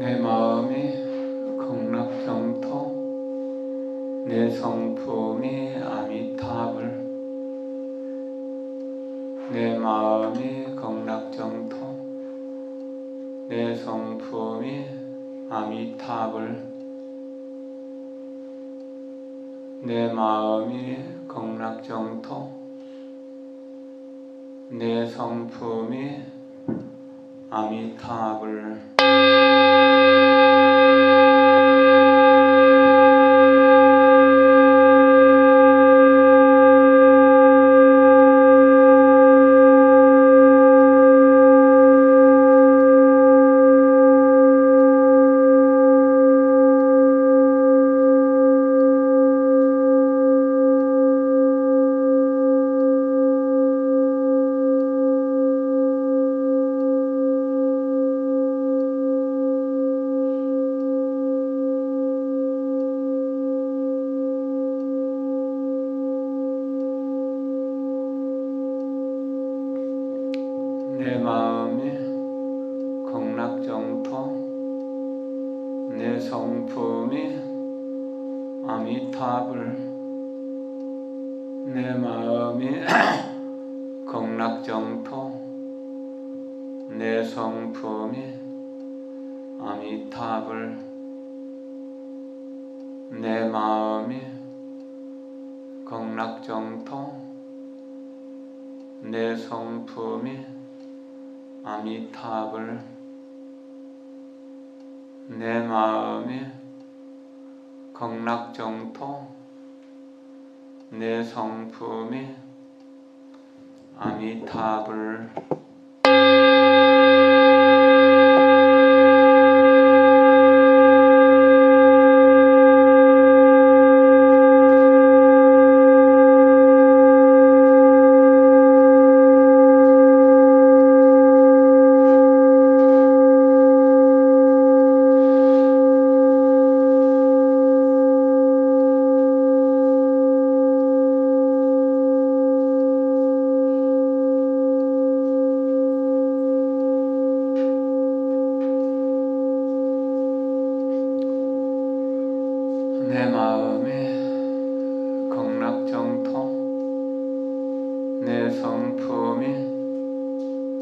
내 마음이 극락정토, 내 성품이 아미타불. 내 마음이 극락정토, 내 성품이 아미타불. 내 마음이 극락정토, 내 성품이 아미타불. 내 마음이 극락정토, 내 성품이 아미타불. 내 마음이 극락정토, 내 성품이 아미타불. 내 마음이 극락정토, 내 성품이 아미타불. 내 마음이 극락정토, 내 성품이 아미타불. 내 마음이 극락정토, 내 성품이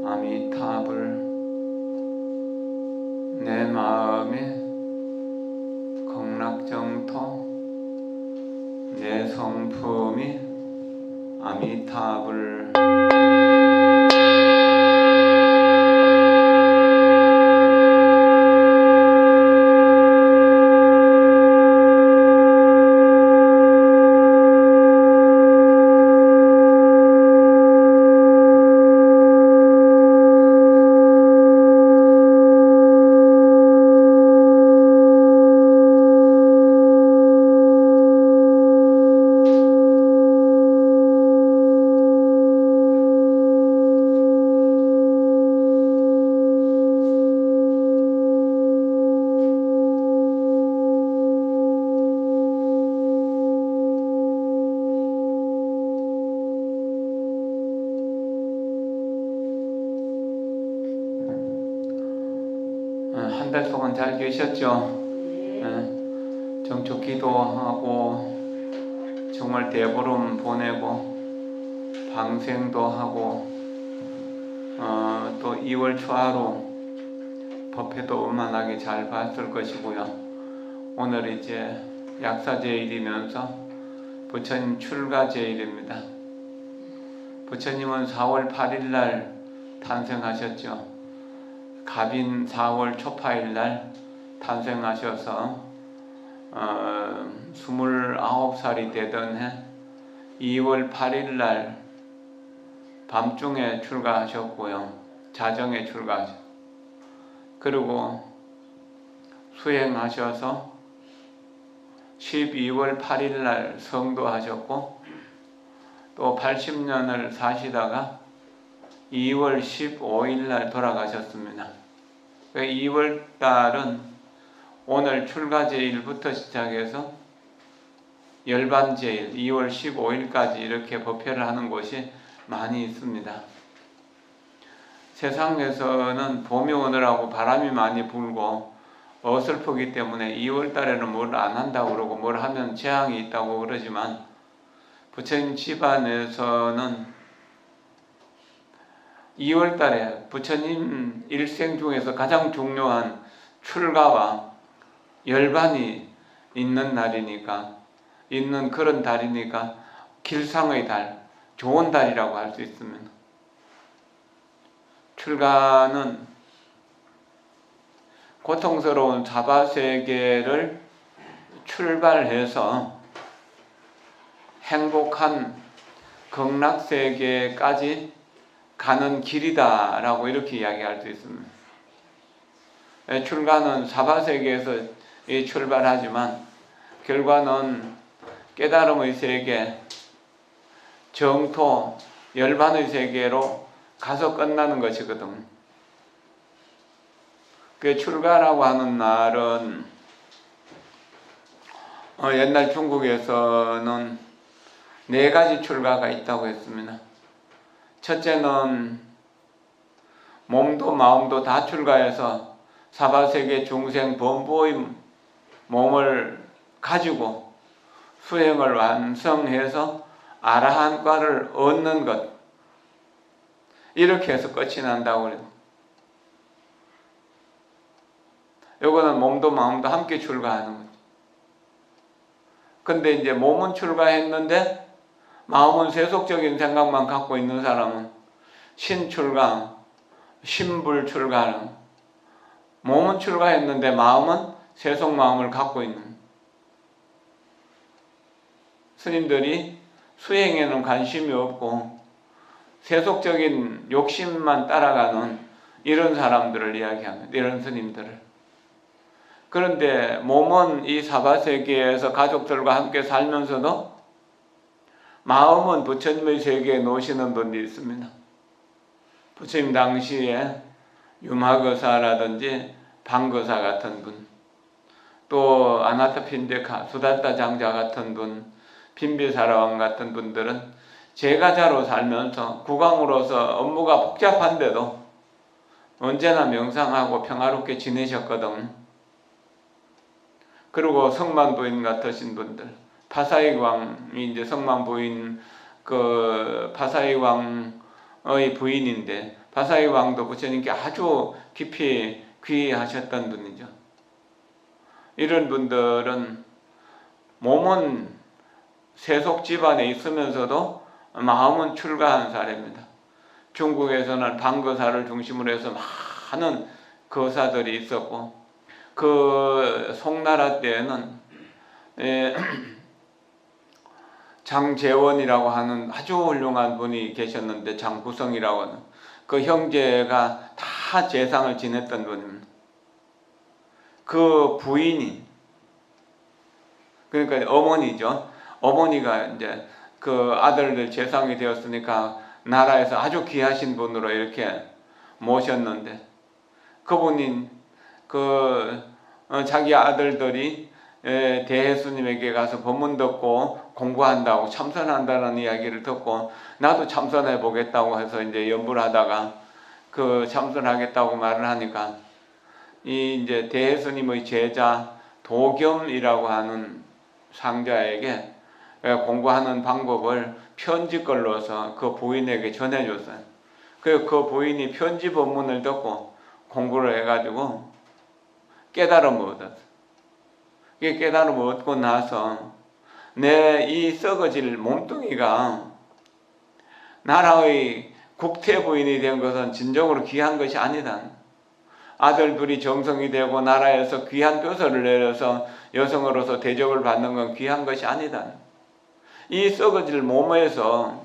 아미타불. 내 마음이 극락정토, 내 성품이 아미타불. 한 달 동안 잘 계셨죠? 네. 정초 기도하고 정말 대보름 보내고 방생도 하고 또 2월 초하루 법회도 음만하게 잘 봤을 것이고요. 오늘 이제 약사제일이면서 부처님 출가제일입니다. 부처님은 4월 8일 날 탄생하셨죠. 갑인 4월 초파일 날 탄생하셔서 29살이 되던 해 2월 8일 날 밤중에 출가하셨고요. 자정에 출가하셨고, 그리고 수행하셔서 12월 8일 날 성도하셨고, 또 80년을 사시다가 2월 15일 날 돌아가셨습니다. 2월 달은 오늘 출가제일부터 시작해서 열반제일 2월 15일까지 이렇게 법회를 하는 곳이 많이 있습니다. 세상에서는 봄이 오느라고 바람이 많이 불고 어설프기 때문에 2월 달에는 뭘 안 한다고 그러고 뭘 하면 재앙이 있다고 그러지만 부처님 집안에서는 2월 달에 부처님 일생 중에서 가장 중요한 출가와 열반이 있는 날이니까, 있는 그런 달이니까 길상의 달, 좋은 달이라고 할 수 있습니다. 출가는 고통스러운 사바세계를 출발해서 행복한 극락세계까지 가는 길이다라고 이렇게 이야기할 수 있습니다. 출가는 사바세계에서 출발하지만 결과는 깨달음의 세계, 정토, 열반의 세계로 가서 끝나는 것이거든. 그 출가라고 하는 날은 옛날 중국에서는 4가지 출가가 있다고 했습니다. 첫째는 몸도 마음도 다 출가해서 사바세계 중생 범부의 몸을 가지고 수행을 완성해서 아라한과를 얻는 것, 이렇게 해서 끝이 난다고 그래요. 요거는 몸도 마음도 함께 출가하는 거죠. 근데 이제 몸은 출가했는데 마음은 세속적인 생각만 갖고 있는 사람은 신출가, 신불출가는, 몸은 출가했는데 마음은 세속 마음을 갖고 있는, 스님들이 수행에는 관심이 없고 세속적인 욕심만 따라가는 이런 사람들을 이야기합니다. 이런 스님들을. 그런데 몸은 이 사바세계에서 가족들과 함께 살면서도 마음은 부처님의 세계에 놓으시는 분이 있습니다. 부처님 당시에 유마거사라든지 방거사 같은 분, 또 아나타핀데카, 수달타 장자 같은 분, 빈비사라왕 같은 분들은 제가자로 살면서 국왕으로서 업무가 복잡한데도 언제나 명상하고 평화롭게 지내셨거든. 그리고 성만부인 같으신 분들, 파사이 왕이 이제 성만부인 파사이 왕의 부인인데, 파사이 왕도 부처님께 아주 깊이 귀의하셨던 분이죠. 이런 분들은 몸은 세속 집안에 있으면서도 마음은 출가한 사례입니다. 중국에서는 방거사를 중심으로 해서 많은 거사들이 있었고, 그 송나라 때에는 장재원이라고 하는 아주 훌륭한 분이 계셨는데, 장구성이라고 하는 그 형제가 다 재상을 지냈던 분입니다. 그 부인이, 그러니까 어머니죠. 어머니가 이제 그 아들들 재상이 되었으니까 나라에서 아주 귀하신 분으로 이렇게 모셨는데, 그분이 자기 아들들이 대해스님에게 가서 법문 듣고 공부한다고, 참선한다는 이야기를 듣고 나도 참선해 보겠다고 해서 이제 연부를 하다가 그 참선하겠다고 말을 하니까 이 이제 대해스님의 제자 도겸이라고 하는 상자에게 공부하는 방법을 편지글로서 그 부인에게 전해줬어요. 그래서 그 부인이 편지 법문을 듣고 공부를 해가지고 깨달음을 얻었어요. 이 깨달음을 얻고 나서 내 이 썩어질 몸뚱이가 나라의 국태 부인이 된 것은 진정으로 귀한 것이 아니다. 아들 둘이 정성이 되고 나라에서 귀한 벼슬을 내려서 여성으로서 대접을 받는 건 귀한 것이 아니다. 이 썩어질 몸에서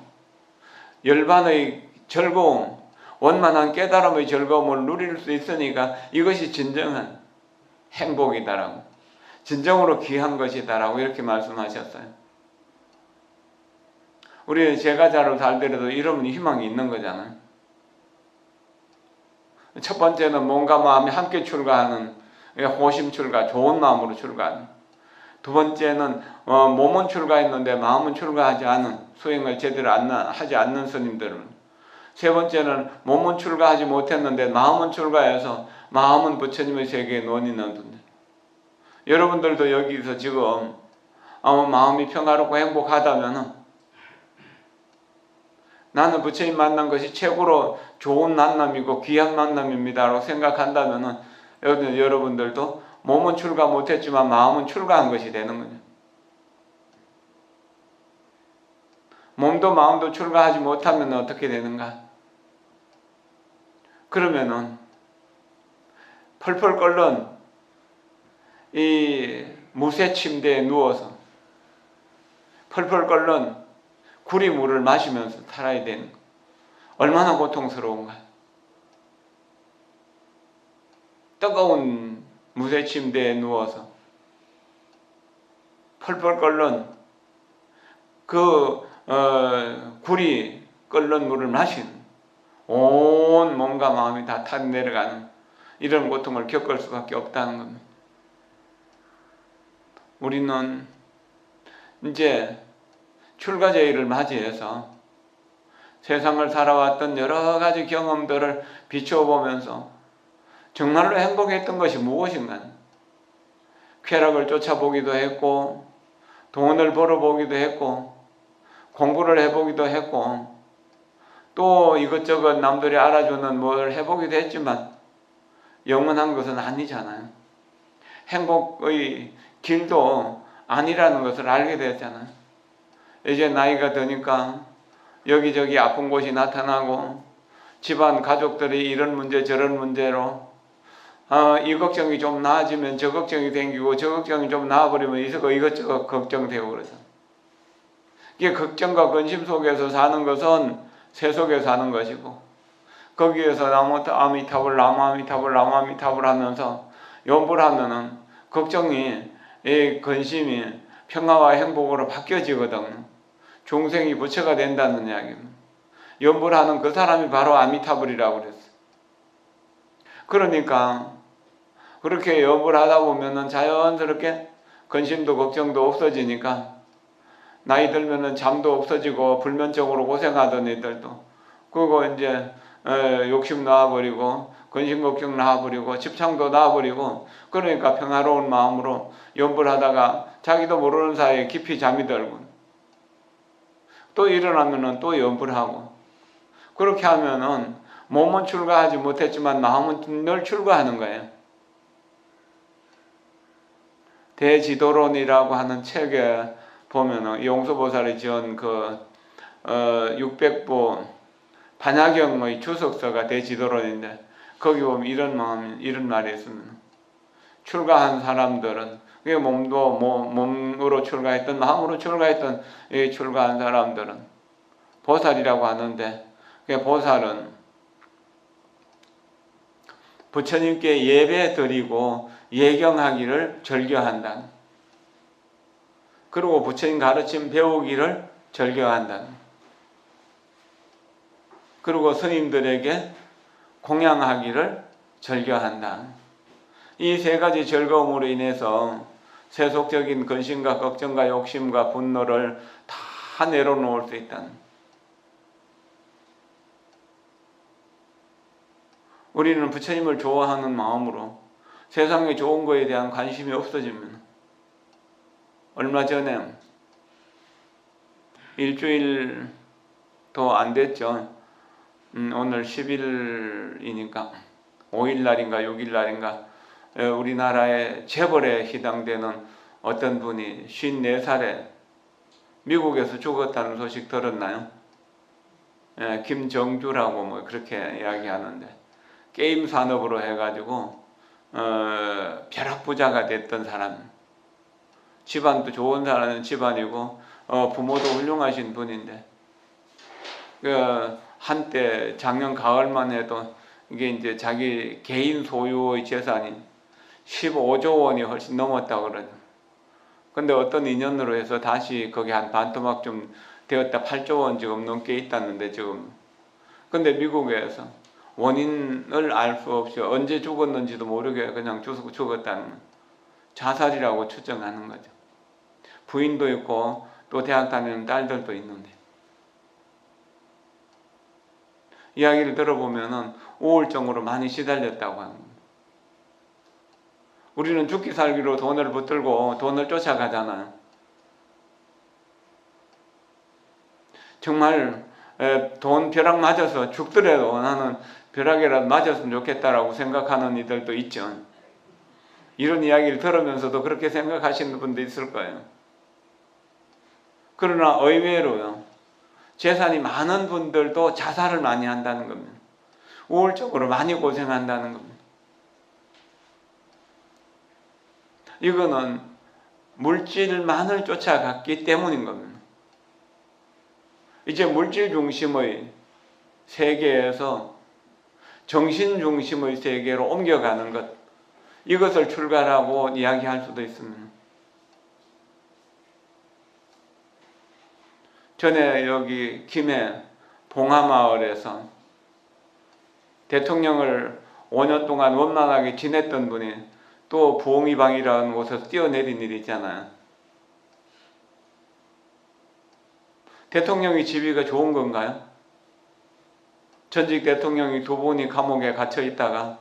열반의 즐거움, 원만한 깨달음의 즐거움을 누릴 수 있으니까 이것이 진정한 행복이다라고, 진정으로 귀한 것이다라고 이렇게 말씀하셨어요. 우리 제가자로 살더라도 이러면 희망이 있는 거잖아요. 첫 번째는 몸과 마음이 함께 출가하는 호심 출가, 좋은 마음으로 출가하는. 두 번째는 몸은 출가했는데 마음은 출가하지 않은, 수행을 제대로 하지 않는 스님들은. 세 번째는 몸은 출가하지 못했는데 마음은 출가해서 마음은 부처님의 세계에 논의는 분들. 여러분들도 여기서 지금 마음이 평화롭고 행복하다면 나는 부처님 만난 것이 최고로 좋은 만남이고 귀한 만남입니다라고 생각한다면 여러분들도 몸은 출가 못했지만 마음은 출가한 것이 되는 거죠. 몸도 마음도 출가하지 못하면 어떻게 되는가? 그러면은 펄펄 끓는 이 무쇠 침대에 누워서 펄펄 끓는 구리물을 마시면서 살아야 되는 거. 얼마나 고통스러운가. 뜨거운 무쇠 침대에 누워서 펄펄 끓는 그 구리 끓는 물을 마시는, 온 몸과 마음이 다 타고 내려가는 이런 고통을 겪을 수밖에 없다는 겁니다. 우리는 이제 출가제의를 맞이해서 세상을 살아왔던 여러 가지 경험들을 비춰보면서 정말로 행복했던 것이 무엇인가, 쾌락을 쫓아보기도 했고 돈을 벌어보기도 했고 공부를 해보기도 했고 또 이것저것 남들이 알아주는 뭘 해보기도 했지만 영원한 것은 아니잖아요. 행복의 길도 아니라는 것을 알게 되었잖아요. 이제 나이가 드니까 여기저기 아픈 곳이 나타나고 집안 가족들이 이런 문제 저런 문제로 이 걱정이 좀 나아지면 저 걱정이 생기고 저 걱정이 좀 나아버리면 이것저것 걱정되고 그러죠. 이게 걱정과 근심 속에서 사는 것은 세속에 사는 것이고 거기에서 나무 아미타불 나무 아미타불 나무 아미타불 하면서 연불 하면은 걱정이 근심이 평화와 행복으로 바뀌어지거든요. 중생이 부처가 된다는 이야기입니다. 연불하는 그 사람이 바로 아미타불이라고 그랬어요. 그러니까 그렇게 연불하다 보면은 자연스럽게 근심도 걱정도 없어지니까 나이 들면은 잠도 없어지고 불면증으로 고생하던 애들도 그거 이제 욕심 나와버리고 근심 걱정 나와버리고 집착도 나와버리고 그러니까 평화로운 마음으로 연불하다가 자기도 모르는 사이에 깊이 잠이 들고 또 일어나면은 또 연불하고 그렇게 하면은 몸은 출가하지 못했지만 마음은 늘 출가하는 거예요. 대지도론이라고 하는 책에 보면은 용서보살이 지은 그 600부 반야경의 주석서가 대지도론인데 거기 보면 이런 말이 있습니다. 출가한 사람들은 그게 몸으로 출가했던 마음으로 출가했던 이 출가한 사람들은 보살이라고 하는데 그 보살은 부처님께 예배 드리고 예경하기를 절겨한다. 그리고 부처님 가르침 배우기를 절겨한다. 그리고 스님들에게 공양하기를 절겨한다. 이 세 가지 즐거움으로 인해서 세속적인 근심과 걱정과 욕심과 분노를 다 내려놓을 수 있다. 우리는 부처님을 좋아하는 마음으로 세상에 좋은 거에 대한 관심이 없어지면 얼마 전에 일주일도 안 됐죠. 오늘 10일이니까 5일날인가 6일날인가 우리나라의 재벌에 해당되는 어떤 분이 54살에 미국에서 죽었다는 소식 들었나요? 김정주라고 뭐 그렇게 이야기하는데 게임 산업으로 해가지고 벼락부자가 됐던 사람, 집안도 좋은 사람 집안이고 부모도 훌륭하신 분인데 한때 작년 가을만 해도 이게 이제 자기 개인 소유의 재산이 15조 원이 훨씬 넘었다고 그러죠. 근데 어떤 인연으로 해서 다시 거기 한 반토막 좀 되었다 8조 원 지금 넘게 있다는데 지금. 근데 미국에서 원인을 알 수 없이 언제 죽었는지도 모르게 그냥 죽었다는 자살이라고 추정하는 거죠. 부인도 있고 또 대학 다니는 딸들도 있는데 이야기를 들어보면은 우울증으로 많이 시달렸다고 합니다. 우리는 죽기 살기로 돈을 붙들고 돈을 쫓아가잖아요. 정말 돈 벼락 맞아서 죽더라도 나는 벼락이라도 맞았으면 좋겠다라고 생각하는 이들도 있죠. 이런 이야기를 들으면서도 그렇게 생각하시는 분도 있을 거예요. 그러나 의외로요, 재산이 많은 분들도 자살을 많이 한다는 겁니다. 우울적으로 많이 고생한다는 겁니다. 이거는 물질만을 쫓아갔기 때문인 겁니다. 이제 물질 중심의 세계에서 정신 중심의 세계로 옮겨가는 것, 이것을 출가라고 이야기할 수도 있습니다. 전에 여기 김해 봉하마을에서 대통령을 5년 동안 원만하게 지냈던 분이 또 부엉이방이라는 곳에서 뛰어내린 일이 있잖아요. 대통령이 지위가 좋은 건가요? 전직 대통령이 2분이 감옥에 갇혀 있다가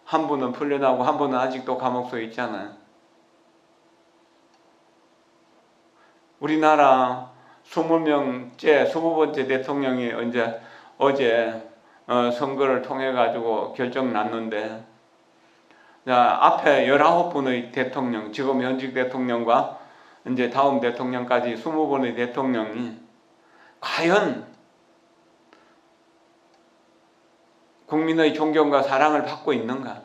한 분은 풀려나고 한 분은 아직도 감옥소에 있잖아요. 우리나라 20명째 20번째 대통령이 어제 선거를 통해 가지고 결정 났는데, 앞에 19분의 대통령, 지금 현직 대통령과 이제 다음 대통령까지 20번의 대통령이 과연 국민의 존경과 사랑을 받고 있는가?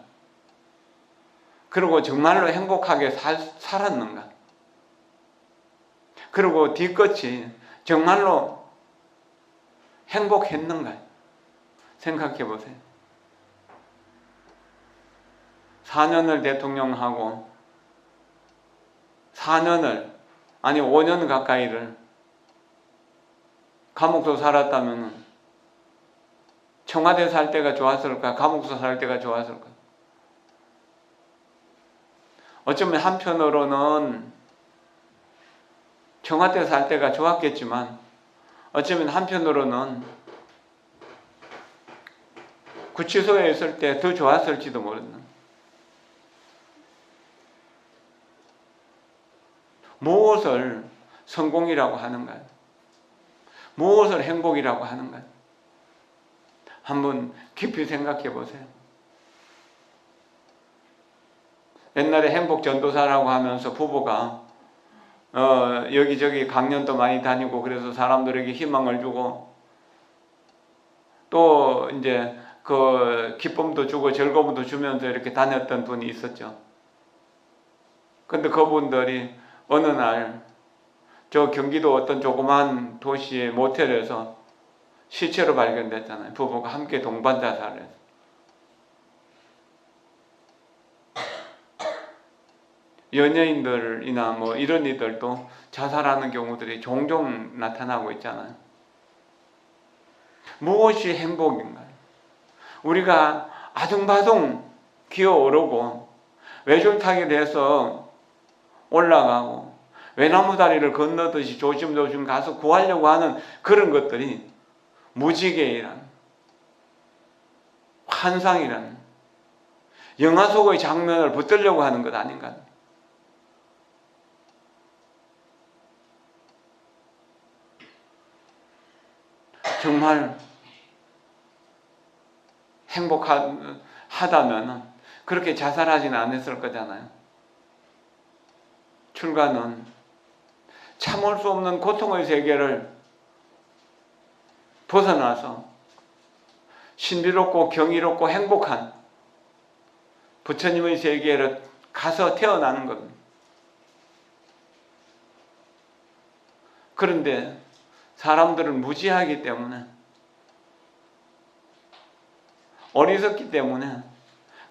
그리고 정말로 행복하게 살았는가? 그리고 뒤끝이 정말로 행복했는가? 생각해 보세요. 4년을 대통령하고 5년 가까이를 감옥서 살았다면 청와대 살 때가 좋았을까? 감옥서 살 때가 좋았을까? 어쩌면 한편으로는 청와대 살 때가 좋았겠지만 어쩌면 한편으로는 구치소에 있을 때 더 좋았을지도 모르는, 무엇을 성공이라고 하는가요? 무엇을 행복이라고 하는가요? 한번 깊이 생각해 보세요. 옛날에 행복전도사라고 하면서 부부가 여기저기 강연도 많이 다니고 그래서 사람들에게 희망을 주고 또 이제 그 기쁨도 주고 즐거움도 주면서 이렇게 다녔던 분이 있었죠. 근데 그분들이 어느 날 저 경기도 어떤 조그만 도시의 모텔에서 시체로 발견됐잖아요. 부부가 함께 동반 자살을 했어요. 연예인들이나 뭐 이런 이들도 자살하는 경우들이 종종 나타나고 있잖아요. 무엇이 행복인가요? 우리가 아둥바둥 기어오르고 외줄타기 돼서 올라가고 외나무 다리를 건너듯이 조심조심 가서 구하려고 하는 그런 것들이 무지개이란, 환상이란, 영화 속의 장면을 붙들려고 하는 것 아닌가? 정말 행복하다면 그렇게 자살하지는 않았을 거잖아요. 출가는 참을 수 없는 고통의 세계를 벗어나서 신비롭고 경이롭고 행복한 부처님의 세계로 가서 태어나는 겁니다. 그런데 사람들은 무지하기 때문에, 어리석기 때문에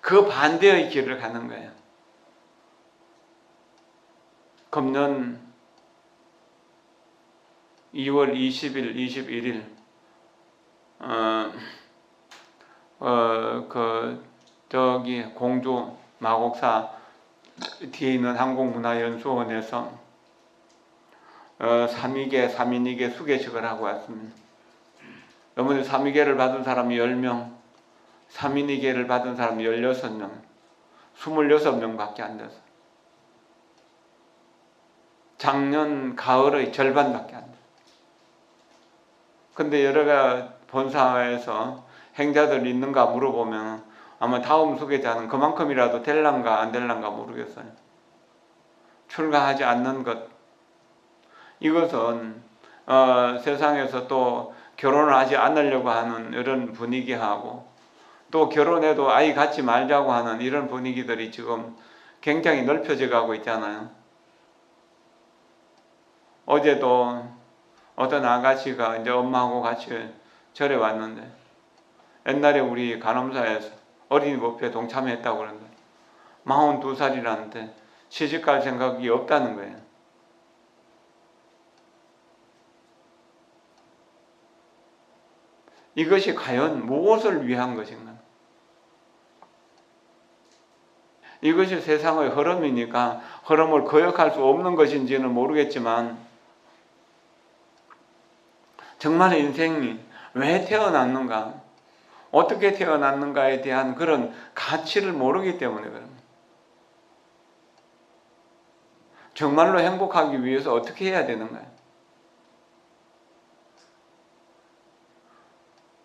그 반대의 길을 가는 거예요. 금년 2월 20일, 21일 저기 공주 마곡사 뒤에 있는 한국문화연수원에서 3위계 수계식을 하고 왔습니다. 어머니 3위계를 받은 사람이 10명, 3인위계를 받은 사람이 16명, 26명밖에 안 돼서. 작년 가을의 절반밖에 안 돼. 근데 여러가 본사에서 행자들이 있는가 물어보면 아마 다음 수계자는 그만큼이라도 될란가 안 될란가 모르겠어요. 출가하지 않는 것. 이것은 세상에서 또 결혼을 하지 않으려고 하는 이런 분위기하고 또 결혼해도 아이 갖지 말자고 하는 이런 분위기들이 지금 굉장히 넓혀져 가고 있잖아요. 어제도 어떤 아가씨가 이제 엄마하고 같이 절에 왔는데 옛날에 우리 간호사에서 어린이 법회에 동참했다고 그러는데 42살이라는데 시집갈 생각이 없다는 거예요. 이것이 과연 무엇을 위한 것인가? 이것이 세상의 흐름이니까 흐름을 거역할 수 없는 것인지는 모르겠지만 정말 인생이 왜 태어났는가, 어떻게 태어났는가에 대한 그런 가치를 모르기 때문에 그럽니다. 정말로 행복하기 위해서 어떻게 해야 되는가요?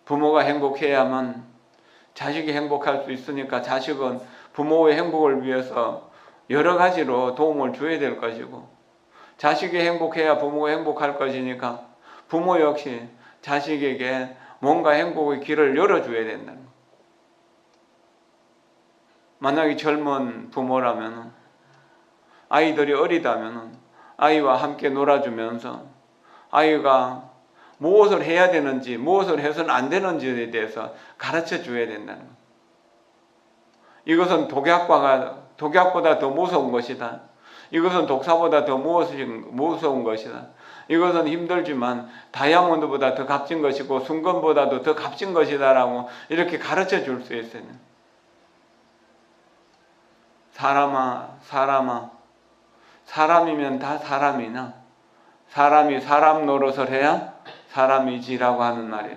부모가 행복해야만 자식이 행복할 수 있으니까 자식은 부모의 행복을 위해서 여러 가지로 도움을 줘야 될 것이고, 자식이 행복해야 부모가 행복할 것이니까 부모 역시 자식에게 뭔가 행복의 길을 열어줘야 된다는 것. 만약에 젊은 부모라면, 아이들이 어리다면 아이와 함께 놀아주면서 아이가 무엇을 해야 되는지, 무엇을 해서는 안 되는지에 대해서 가르쳐 줘야 된다는 것. 이것은 독약보다 더 무서운 것이다. 이것은 독사보다 더 무서운 것이다. 이것은 힘들지만 다이아몬드보다 더 값진 것이고 순금보다도 더 값진 것이다라고 이렇게 가르쳐 줄 수 있어요. 사람아, 사람이면 다 사람이나 사람이 사람 노릇을 해야 사람이지라고 하는 말이에요.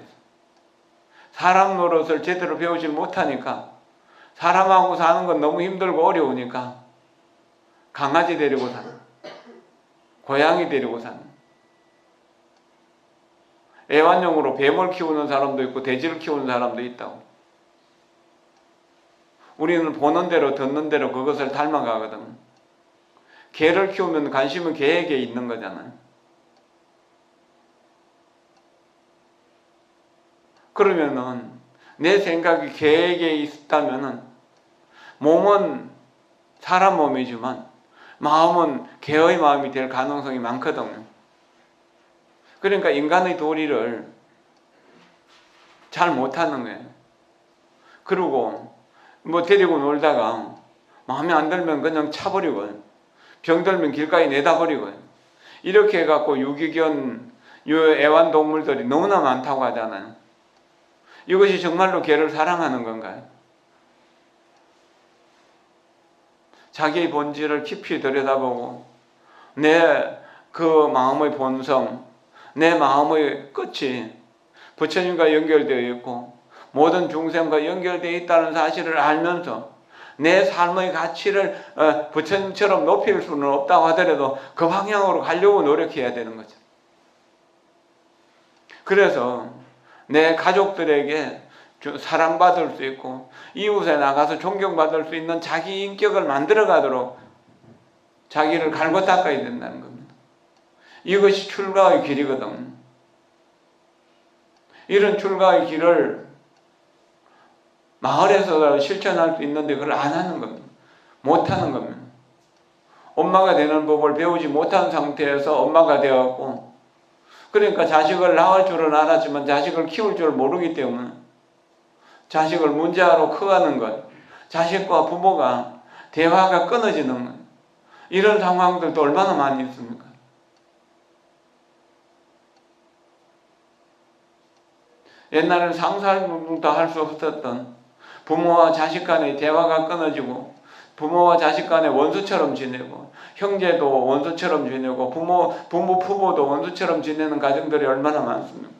사람 노릇을 제대로 배우지 못하니까, 사람하고 사는 건 너무 힘들고 어려우니까 강아지 데리고 사는, 고양이 데리고 사는, 애완용으로 뱀을 키우는 사람도 있고 돼지를 키우는 사람도 있다고. 우리는 보는 대로 듣는 대로 그것을 닮아가거든. 개를 키우면 관심은 개에게 있는 거잖아요. 그러면은 내 생각이 개에게 있다면은 몸은 사람 몸이지만 마음은 개의 마음이 될 가능성이 많거든요. 그러니까 인간의 도리를 잘 못하는 거예요. 그리고 뭐 데리고 놀다가 마음에 안 들면 그냥 차버리고, 병들면 길가에 내다버리고, 이렇게 해갖고 유기견, 애완동물들이 너무나 많다고 하잖아요. 이것이 정말로 개를 사랑하는 건가요? 자기의 본질을 깊이 들여다보고 내 그 마음의 본성, 내 마음의 끝이 부처님과 연결되어 있고 모든 중생과 연결되어 있다는 사실을 알면서 내 삶의 가치를 부처님처럼 높일 수는 없다고 하더라도 그 방향으로 가려고 노력해야 되는 거죠. 그래서 내 가족들에게 사랑받을 수 있고 이웃에 나가서 존경받을 수 있는 자기 인격을 만들어가도록 자기를 갈고 닦아야 된다는 겁니다. 이것이 출가의 길이거든. 이런 출가의 길을 마을에서 실천할 수 있는데 그걸 안 하는 겁니다. 못하는 겁니다. 엄마가 되는 법을 배우지 못한 상태에서 엄마가 되었고, 그러니까 자식을 낳을 줄은 알았지만 자식을 키울 줄 모르기 때문에 자식을 문제아로 커가는 것, 자식과 부모가 대화가 끊어지는 것, 이런 상황들도 얼마나 많이 있습니까? 옛날에는 상상도 할 수 없었던 부모와 자식 간의 대화가 끊어지고 부모와 자식 간의 원수처럼 지내고 형제도 원수처럼 지내고 부모도 원수처럼 지내는 가정들이 얼마나 많습니까?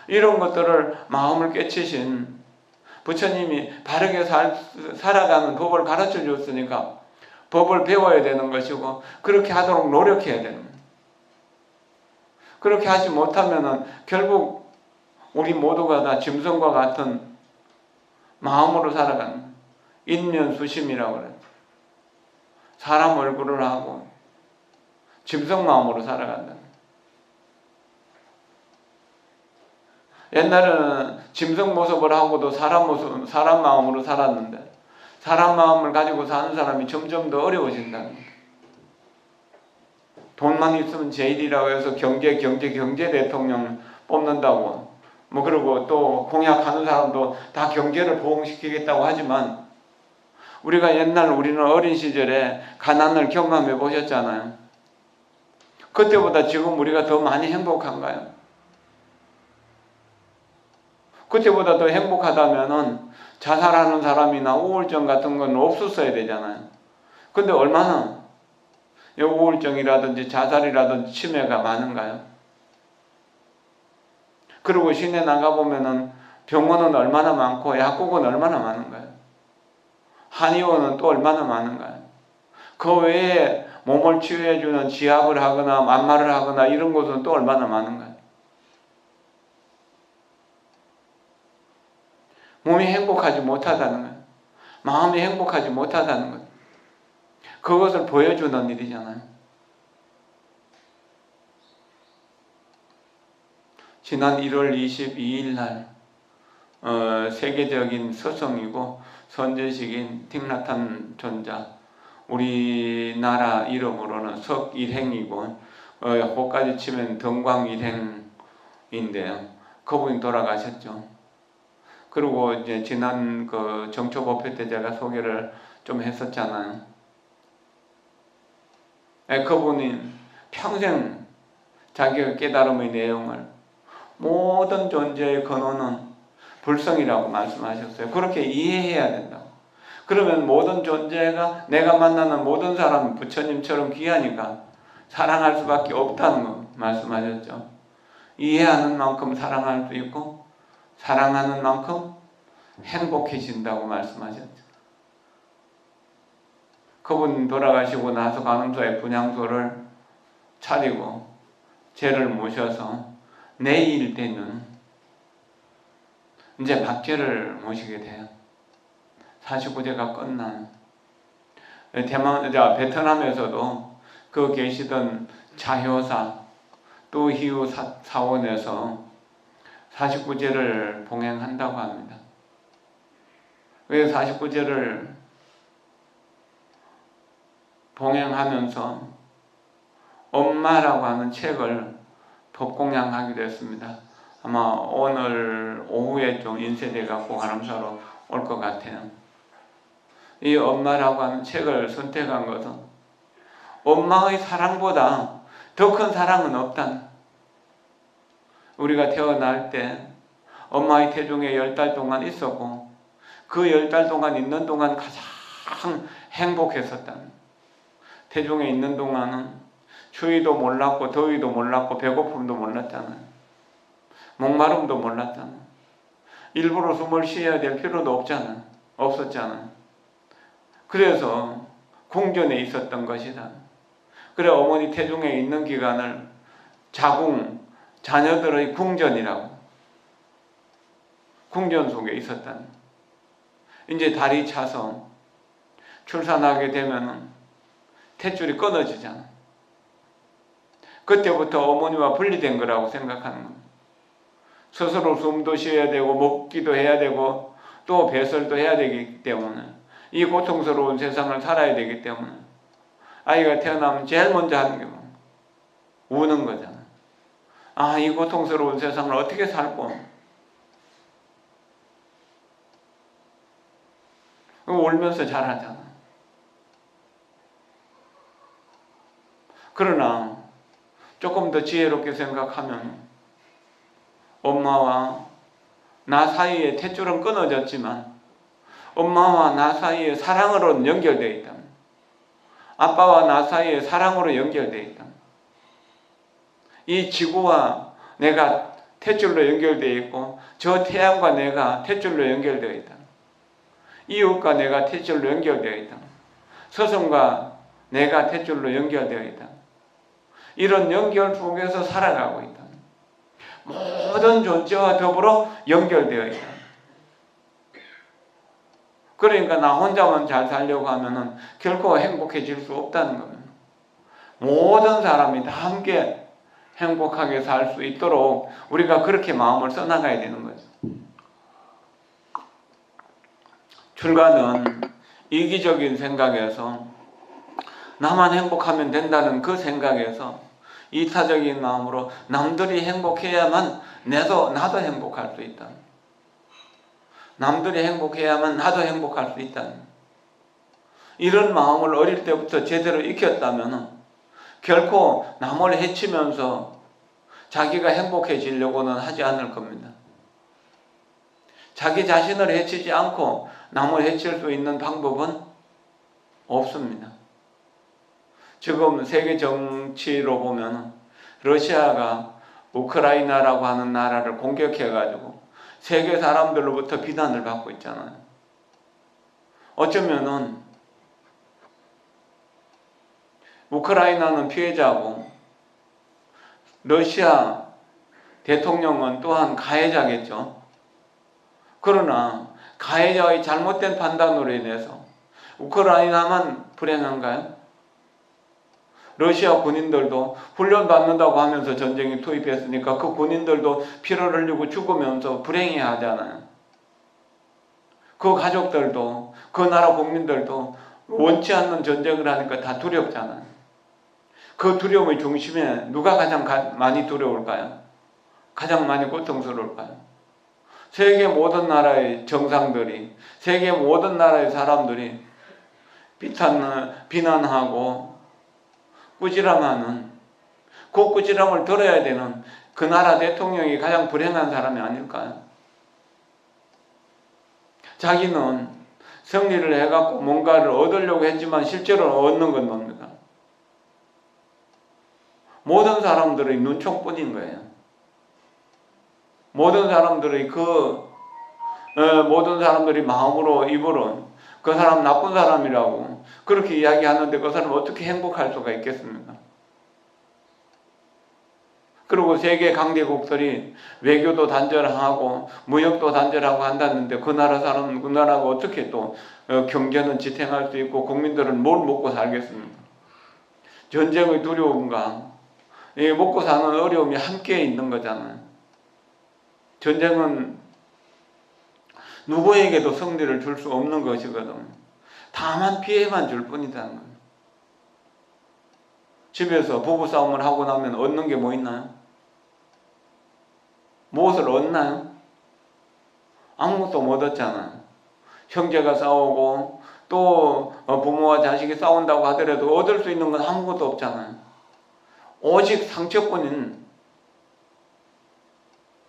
이런 것들을 마음을 깨치신 부처님이 바르게 살아가는 법을 가르쳐 줬으니까 법을 배워야 되는 것이고 그렇게 하도록 노력해야 되는 거예요. 그렇게 하지 못하면은 결국 우리 모두가 다 짐승과 같은 마음으로 살아가는 거예요. 인면수심이라고 그래요. 사람 얼굴을 하고 짐승 마음으로 살아간다. 옛날에는 짐승 모습을 하고도 사람 마음으로 살았는데 사람 마음을 가지고 사는 사람이 점점 더 어려워진다는 거예요. 돈만 있으면 제일이라고 해서 경제 대통령 뽑는다고 뭐 그러고 또 공약하는 사람도 다 경제를 부흥시키겠다고 하지만 우리는 어린 시절에 가난을 경험해 보셨잖아요. 그때보다 지금 우리가 더 많이 행복한가요? 그때보다 더 행복하다면은 자살하는 사람이나 우울증 같은 건 없었어야 되잖아요. 근데 얼마나 우울증이라든지 자살이라든지 치매가 많은가요? 그리고 시내 나가보면은 병원은 얼마나 많고 약국은 얼마나 많은가요? 한의원은 또 얼마나 많은가요? 그 외에 몸을 치유해주는 지압을 하거나 만마를 하거나 이런 곳은 또 얼마나 많은가요? 몸이 행복하지 못하다는 거예요. 마음이 행복하지 못하다는 거예요. 그것을 보여주는 일이잖아요. 지난 1월 22일 날 세계적인 스승이고 선제식인 틱나탄 존자, 우리나라 이름으로는 석일행이고 호까지 치면 덩광일행인데요. 그분이 돌아가셨죠. 그리고 이제 지난 그 정초법회 때 제가 소개를 좀 했었잖아요. 그분이 평생 자기의 깨달음의 내용을 모든 존재의 근원은 불성이라고 말씀하셨어요. 그렇게 이해해야 된다고. 그러면 모든 존재가 내가 만나는 모든 사람은 부처님처럼 귀하니까 사랑할 수밖에 없다는 거 말씀하셨죠. 이해하는 만큼 사랑할 수 있고 사랑하는 만큼 행복해진다고 말씀하셨죠. 그분 돌아가시고 나서 간음소에 분향소를 차리고 제를 모셔서 내일 되는 이제 박제를 모시게 돼요. 49제가 끝난 베트남에서도 그 계시던 자효사 또 희우 사원에서 49제를 봉행한다고 합니다. 왜 49제를 봉행하면서 엄마라고 하는 책을 법공양하기도 했습니다. 아마 오늘 오후에 좀 인쇄돼갖고 관음사로 올 것 같아요. 이 엄마라고 하는 책을 선택한 것은 엄마의 사랑보다 더 큰 사랑은 없다. 우리가 태어날 때 엄마의 태중에 10달 동안 있었고 그 10달 동안 있는 동안 가장 행복했었다. 태중에 있는 동안은 추위도 몰랐고 더위도 몰랐고 배고픔도 몰랐잖아요. 목마름도 몰랐잖아요. 일부러 숨을 쉬어야 될 필요도 없었잖아요. 그래서 궁전에 있었던 것이다. 그래 어머니 태중에 있는 기간을 자녀들의 궁전이라고, 궁전 속에 있었다. 이제 달이 차서 출산하게 되면은 탯줄이 끊어지잖아. 그때부터 어머니와 분리된 거라고 생각하는 겁니다. 스스로 숨도 쉬어야 되고 먹기도 해야 되고 또 배설도 해야 되기 때문에 이 고통스러운 세상을 살아야 되기 때문에 아이가 태어나면 제일 먼저 하는 게 뭐? 우는 거잖아. 아, 이 고통스러운 세상을 어떻게 살고? 울면서 잘하잖아. 그러나 조금 더 지혜롭게 생각하면 엄마와 나 사이에 탯줄은 끊어졌지만 엄마와 나 사이에 사랑으로 연결되어 있다. 아빠와 나 사이에 사랑으로 연결되어 있다. 이 지구와 내가 탯줄로 연결되어 있고 저 태양과 내가 탯줄로 연결되어 있다. 이웃과 내가 탯줄로 연결되어 있다. 스승과 내가 탯줄로 연결되어 있다. 이런 연결 속에서 살아가고 있다. 모든 존재와 더불어 연결되어 있다. 그러니까 나 혼자만 잘 살려고 하면은 결코 행복해질 수 없다는 겁니다. 모든 사람이 다 함께 행복하게 살 수 있도록 우리가 그렇게 마음을 써나가야 되는 거죠. 출가는 이기적인 생각에서 나만 행복하면 된다는 그 생각에서 이타적인 마음으로 남들이 행복해야만 나도 행복할 수 있다. 남들이 행복해야만 나도 행복할 수 있다. 이런 마음을 어릴 때부터 제대로 익혔다면 결코 남을 해치면서 자기가 행복해지려고는 하지 않을 겁니다. 자기 자신을 해치지 않고 남을 해칠 수 있는 방법은 없습니다. 지금 세계 정치로 보면 러시아가 우크라이나라고 하는 나라를 공격해가지고 세계 사람들로부터 비난을 받고 있잖아요. 어쩌면은 우크라이나는 피해자고 러시아 대통령은 또한 가해자겠죠. 그러나 가해자의 잘못된 판단으로 인해서 우크라이나만 불행한가요? 러시아 군인들도 훈련받는다고 하면서 전쟁에 투입했으니까 그 군인들도 피를 흘리고 죽으면서 불행해하잖아요. 그 가족들도 그 나라 국민들도 원치 않는 전쟁을 하니까 다 두렵잖아요. 그 두려움의 중심에 누가 가장 많이 두려울까요? 가장 많이 고통스러울까요? 세계 모든 나라의 정상들이, 세계 모든 나라의 사람들이 비난하고 꾸지람하는, 그 꾸지람을 들어야 되는 그 나라 대통령이 가장 불행한 사람이 아닐까요? 자기는 승리를 해갖고 뭔가를 얻으려고 했지만 실제로 얻는 건 뭡니까? 모든 사람들의 눈총뿐인 거예요. 모든 사람들이 모든 사람들이 마음으로 입으로 그 사람 나쁜 사람이라고 그렇게 이야기하는데 그 사람은 어떻게 행복할 수가 있겠습니까? 그리고 세계 강대국들이 외교도 단절하고 무역도 단절하고 한다는데 그 나라 사람은 그 나라가 어떻게 또 경제는 지탱할 수 있고 국민들은 뭘 먹고 살겠습니까? 전쟁의 두려움과 먹고 사는 어려움이 함께 있는 거잖아요. 전쟁은 누구에게도 승리를 줄 수 없는 것이거든. 다만 피해만 줄 뿐이라는 거예요. 집에서 부부싸움을 하고 나면 얻는 게 뭐 있나요? 무엇을 얻나요? 아무것도 못 얻잖아요. 형제가 싸우고 또 부모와 자식이 싸운다고 하더라도 얻을 수 있는 건 아무것도 없잖아요. 오직 상처뿐인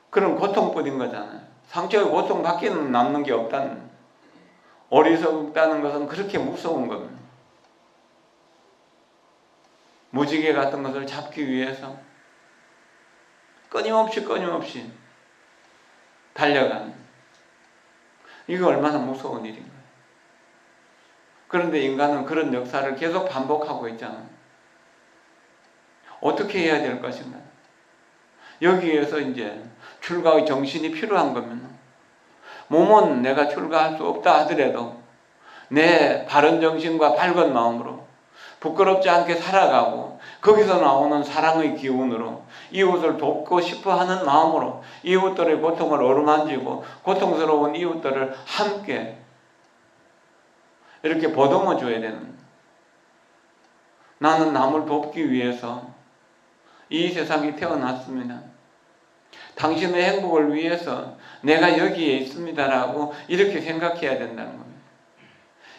그런 고통뿐인 거잖아요. 상처의 고통밖에 남는 게 없다는, 어리석다는 것은 그렇게 무서운 겁니다. 무지개 같은 것을 잡기 위해서 끊임없이 달려가는, 이게 얼마나 무서운 일인가요? 그런데 인간은 그런 역사를 계속 반복하고 있잖아요. 어떻게 해야 될 것인가? 여기에서 이제 출가의 정신이 필요한 겁니다. 몸은 내가 출가할 수 없다 하더라도 내 바른 정신과 밝은 마음으로 부끄럽지 않게 살아가고 거기서 나오는 사랑의 기운으로 이웃을 돕고 싶어 하는 마음으로 이웃들의 고통을 어루만지고 고통스러운 이웃들을 함께 이렇게 보듬어 줘야 되는, 나는 남을 돕기 위해서 이 세상에 태어났습니다. 당신의 행복을 위해서 내가 여기에 있습니다라고 이렇게 생각해야 된다는 겁니다.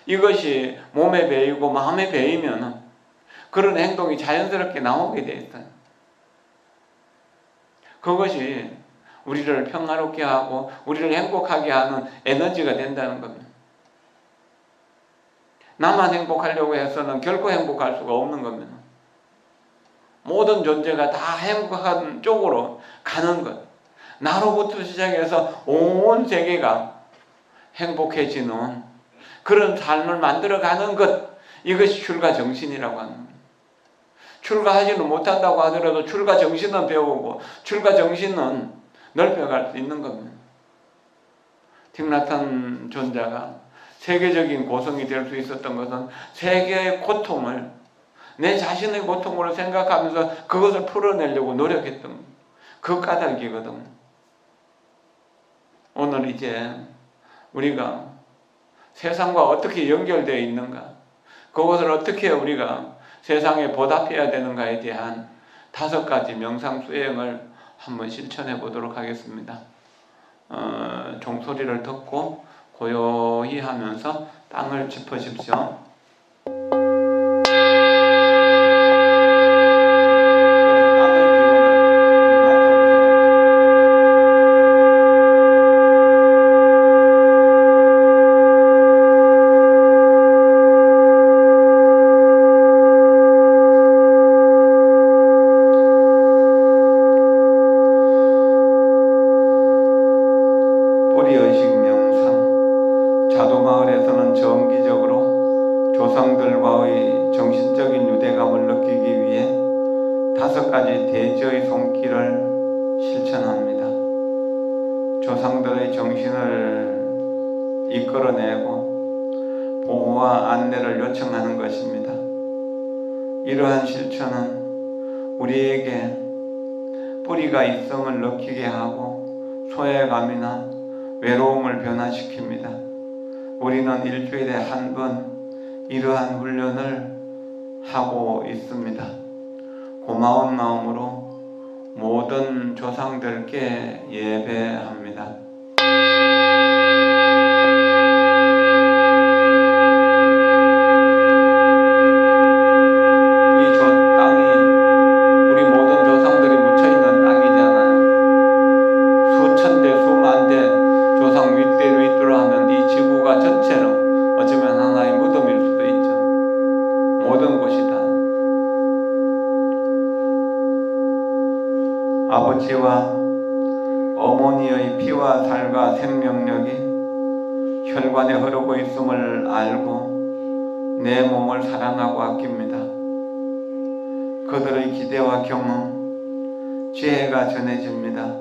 이것이 몸에 배이고 마음에 배이면 그런 행동이 자연스럽게 나오게 돼 있어요. 그것이 우리를 평화롭게 하고 우리를 행복하게 하는 에너지가 된다는 겁니다. 나만 행복하려고 해서는 결코 행복할 수가 없는 겁니다. 모든 존재가 다 행복한 쪽으로 가는 것, 나로부터 시작해서 온 세계가 행복해지는 그런 삶을 만들어가는 것, 이것이 출가 정신이라고 하는 거예요. 출가하지는 못한다고 하더라도 출가 정신은 배우고 출가 정신은 넓혀갈 수 있는 겁니다. 틱나탄 존자가 세계적인 고성이 될 수 있었던 것은 세계의 고통을 내 자신의 고통으로 생각하면서 그것을 풀어내려고 노력했던 그 까닭이거든. 오늘 이제 우리가 세상과 어떻게 연결되어 있는가, 그것을 어떻게 우리가 세상에 보답해야 되는가에 대한 5가지 명상 수행을 한번 실천해 보도록 하겠습니다. 종소리를 듣고 고요히 하면서 땅을 짚으십시오. 자도마을에서는 정기적으로 조상들과의 정신적인 유대감을 느끼기 위해 5가지 대지의 손길을 실천합니다. 조상들의 정신을 이끌어내고 보호와 안내를 요청하는 것입니다. 이러한 실천은 우리에게 뿌리가 있음을 느끼게 하고 소외감이나 외로움을 변화시킵니다. 우리는 일주일에 한 번 이러한 훈련을 하고 있습니다. 고마운 마음으로 모든 조상들께 예배합니다. 아버지와 어머니의 피와 살과 생명력이 혈관에 흐르고 있음을 알고 내 몸을 사랑하고 아낍니다. 그들의 기대와 경험, 지혜가 전해집니다.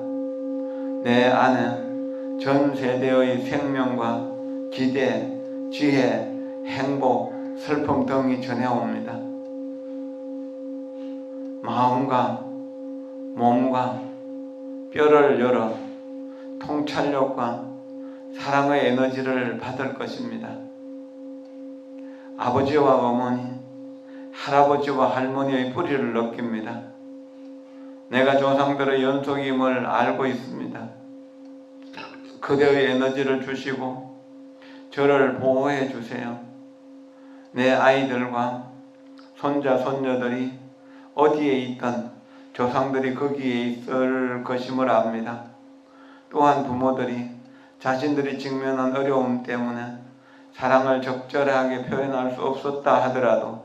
내 안에 전 세대의 생명과 기대, 지혜, 행복, 슬픔 등이 전해옵니다. 마음과 몸과 뼈를 열어 통찰력과 사랑의 에너지를 받을 것입니다. 아버지와 어머니, 할아버지와 할머니의 뿌리를 느낍니다. 내가 조상들의 연속임을 알고 있습니다. 그대의 에너지를 주시고 저를 보호해 주세요. 내 아이들과 손자, 손녀들이 어디에 있든 조상들이 거기에 있을 것임을 압니다. 또한 부모들이 자신들이 직면한 어려움 때문에 사랑을 적절하게 표현할 수 없었다 하더라도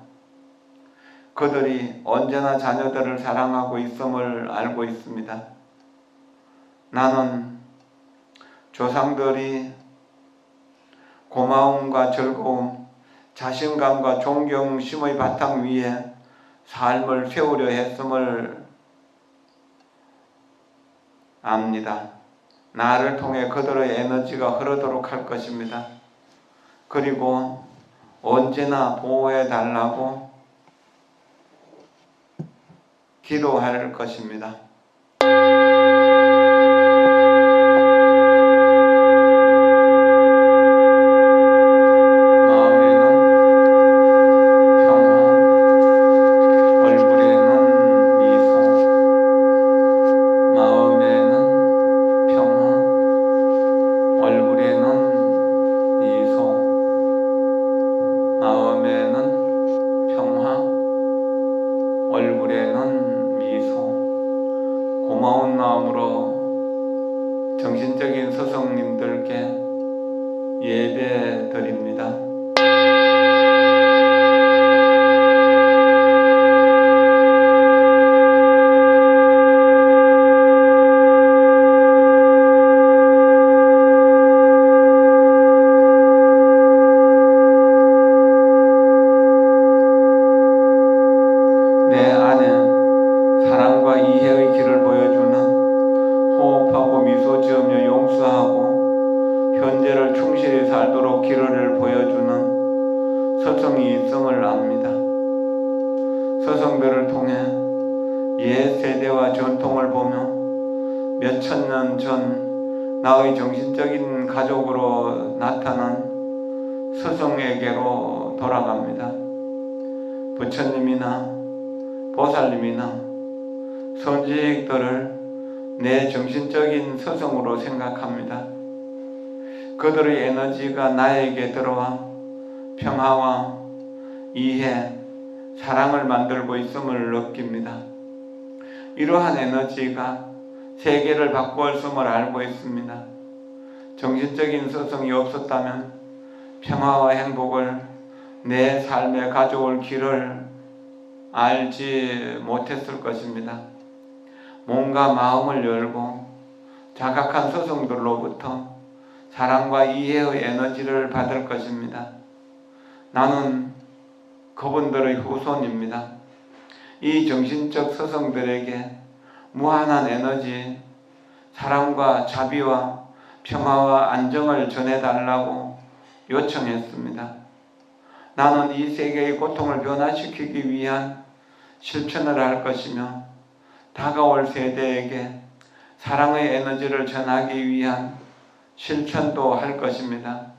그들이 언제나 자녀들을 사랑하고 있음을 알고 있습니다. 나는 조상들이 고마움과 즐거움, 자신감과 존경심의 바탕 위에 삶을 세우려 했음을 압니다. 나를 통해 그들의 에너지가 흐르도록 할 것입니다. 그리고 언제나 보호해 달라고 기도할 것입니다. 얼굴에는 미소, 고마운 마음으로 정신적인 스승님들께 예배 드립니다. 서성이 있음을 압니다. 서성들을 통해 옛 세대와 전통을 보며 몇천 년 전 나의 정신적인 가족으로 나타난 서성에게로 돌아갑니다. 부처님이나 보살님이나 선지식들을 내 정신적인 서성으로 생각합니다. 그들의 에너지가 나에게 들어와 평화와 이해, 사랑을 만들고 있음을 느낍니다. 이러한 에너지가 세계를 바꾸었음을 알고 있습니다. 정신적인 서성이 없었다면 평화와 행복을, 내 삶에 가져올 길을 알지 못했을 것입니다. 몸과 마음을 열고 자각한 서성들로부터 사랑과 이해의 에너지를 받을 것입니다. 나는 그분들의 후손입니다. 이 정신적 서성들에게 무한한 에너지, 사랑과 자비와 평화와 안정을 전해달라고 요청했습니다. 나는 이 세계의 고통을 변화시키기 위한 실천을 할 것이며 다가올 세대에게 사랑의 에너지를 전하기 위한 실천도 할 것입니다.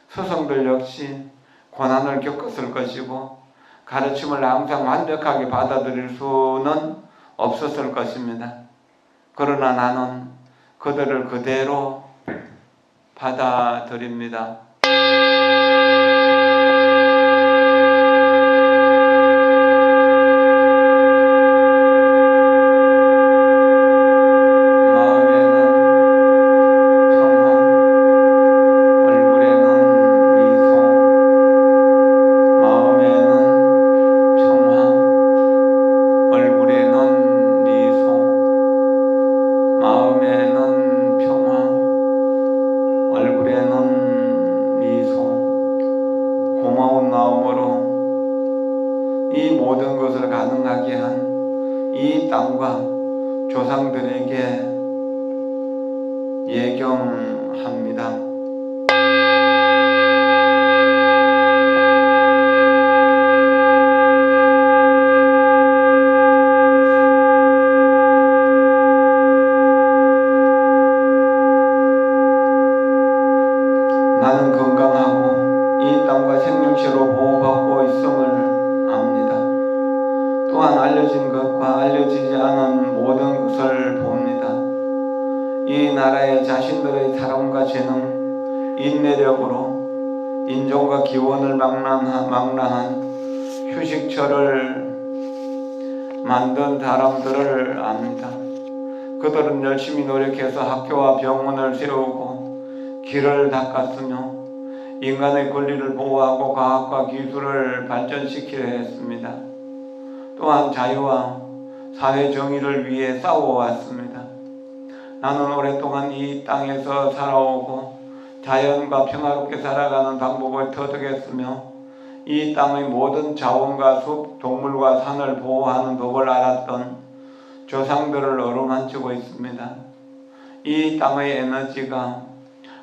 서성들 역시 고난을 겪었을 것이고 가르침을 항상 완벽하게 받아들일 수는 없었을 것입니다. 그러나 나는 그들을 그대로 받아들입니다. 이 모든 것을 가능하게 한 이 땅과 조상들에게 예경합니다. 나는 건강하고 이 땅과 생명체로 보호받고 있음을 압니다. 또한 알려진 것과 알려지지 않은 모든 것을 봅니다. 이 나라의 자신들의 사랑과 재능, 인내력으로 인종과 기원을 망라한 휴식처를 만든 사람들을 압니다. 그들은 열심히 노력해서 학교와 병원을 세우고 길을 닦았으며 인간의 권리를 보호하고 과학과 기술을 발전시키려 했습니다. 또한 자유와 사회 정의를 위해 싸워왔습니다. 나는 오랫동안 이 땅에서 살아오고 자연과 평화롭게 살아가는 방법을 터득했으며 이 땅의 모든 자원과 숲, 동물과 산을 보호하는 법을 알았던 조상들을 어루만지고 있습니다. 이 땅의 에너지가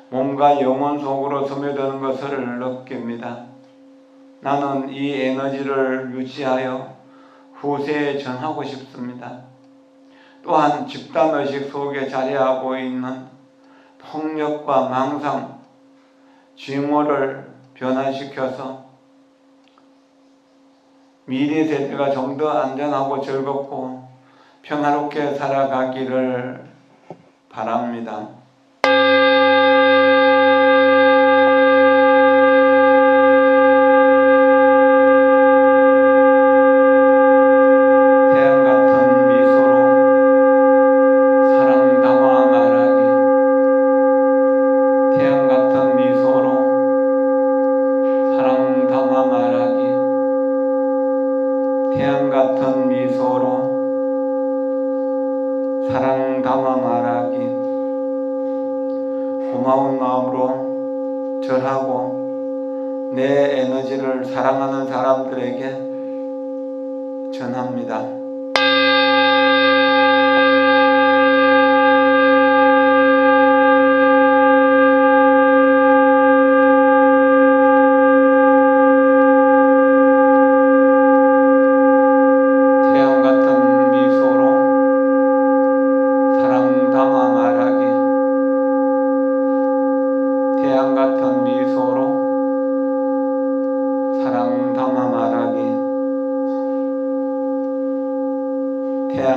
몸과 영혼 속으로 스며드는 것을 느낍니다. 나는 이 에너지를 유지하여 후세에 전하고 싶습니다. 또한 집단의식 속에 자리하고 있는 폭력과 망상, 징후를 변화시켜서 미래 세대가 좀 더 안전하고 즐겁고 평화롭게 살아가기를 바랍니다. 태양 같은 미소로 사랑 담아 말하기. 고마운 마음으로 절하고 내 에너지를 사랑하는 사람들에게 전합니다.